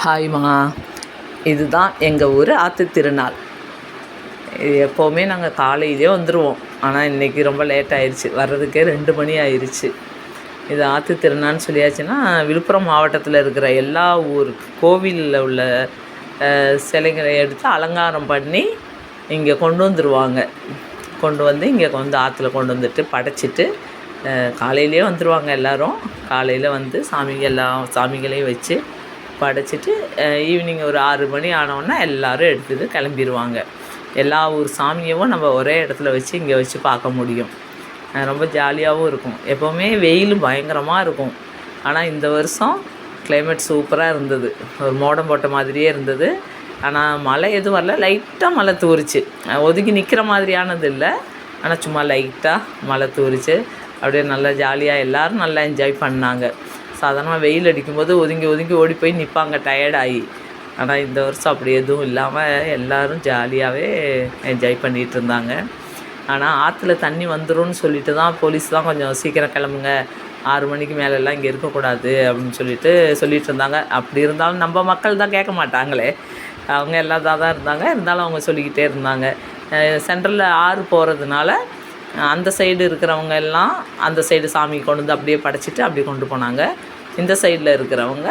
ஹாய்மா, இதுதான் எங்கள் ஊர் ஆற்று திருநாள். இது எப்போவுமே நாங்கள் காலையிலே வந்துடுவோம். ஆனால் இன்றைக்கி ரொம்ப லேட் ஆயிடுச்சு, வர்றதுக்கே 2 மணி ஆயிடுச்சு. இது ஆற்று திருநாள்னு சொல்லியாச்சுன்னா, விழுப்புரம் மாவட்டத்தில் இருக்கிற எல்லா ஊர் கோவிலில் உள்ள சிலைகளை எடுத்து அலங்காரம் பண்ணி இங்கே கொண்டு வந்துடுவாங்க. கொண்டு வந்து இங்கே ஆற்றுல கொண்டு வந்துட்டு படைச்சிட்டு காலையிலே வந்துடுவாங்க. எல்லோரும் காலையில் வந்து சாமிகளையும் வச்சு படைச்சிட்டு ஈவினிங் ஒரு 6 மணி ஆனோன்னா எல்லோரும் எடுத்துகிட்டு கிளம்பிடுவாங்க. எல்லா ஊர் சாமியவும் நம்ம ஒரே இடத்துல வச்சு இங்கே வச்சு பார்க்க முடியும். ரொம்ப ஜாலியாகவும் இருக்கும். எப்போவுமே வெயில் பயங்கரமாக இருக்கும். ஆனால் இந்த வருஷம் கிளைமேட் சூப்பராக இருந்தது. ஒரு மோடம் போட்ட மாதிரியே இருந்தது. ஆனால் மழை எதுவும் வரல, லைட்டாக மழை தூரிச்சு. ஒதுங்கி நிற்கிற மாதிரியானது இல்லை, ஆனால் சும்மா லைட்டாக மழை தூரிச்சு. அப்படியே நல்லா ஜாலியாக எல்லோரும் நல்லா என்ஜாய் பண்ணாங்க. சாதாரணமாக வெயில் அடிக்கும்போது ஒதுங்கி ஓடி போய் நிற்பாங்க டயர்டாகி. ஆனால் இந்த வருஷம் அப்படி எதுவும் இல்லாமல் எல்லோரும் ஜாலியாகவே என்ஜாய் பண்ணிகிட்டு இருந்தாங்க. ஆனால் ஆற்றுல தண்ணி வந்துடும் சொல்லிட்டு தான் போலீஸ் தான் கொஞ்சம் சீக்கிரம் கிளம்புங்க, 6 மணிக்கு மேலெல்லாம் இங்கே இருக்கக்கூடாது அப்படின்னு சொல்லிட்டு இருந்தாங்க. அப்படி இருந்தாலும் நம்ம மக்கள் தான் கேட்க மாட்டாங்களே, அவங்க எல்லாம் தான் இருந்தாங்க. இருந்தாலும் அவங்க சொல்லிக்கிட்டே இருந்தாங்க. சென்ட்ரலில் ஆறு போகிறதுனால அந்த சைடு இருக்கிறவங்க எல்லாம் அந்த சைடு சாமி கொண்டு வந்து அப்படியே படைச்சிட்டு அப்படியே கொண்டு போனாங்க. இந்த சைடில் இருக்கிறவங்க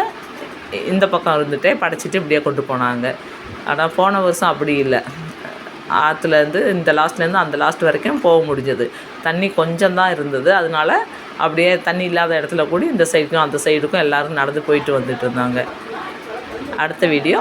இந்த பக்கம் இருந்துகிட்டே படைச்சிட்டு இப்படியே கொண்டு போனாங்க. ஆனால் போன வருஷம் அப்படி இல்லை. ஆற்றுலேருந்து இந்த லாஸ்ட்லேருந்து அந்த லாஸ்ட் வரைக்கும் போக முடிஞ்சது. தண்ணி கொஞ்சம் தான் இருந்தது. அதனால அப்படியே தண்ணி இல்லாத இடத்துல கூட இந்த சைடுக்கும் அந்த சைடுக்கும் எல்லோரும் நடந்து போயிட்டு வந்துட்டு இருந்தாங்க. அடுத்த வீடியோ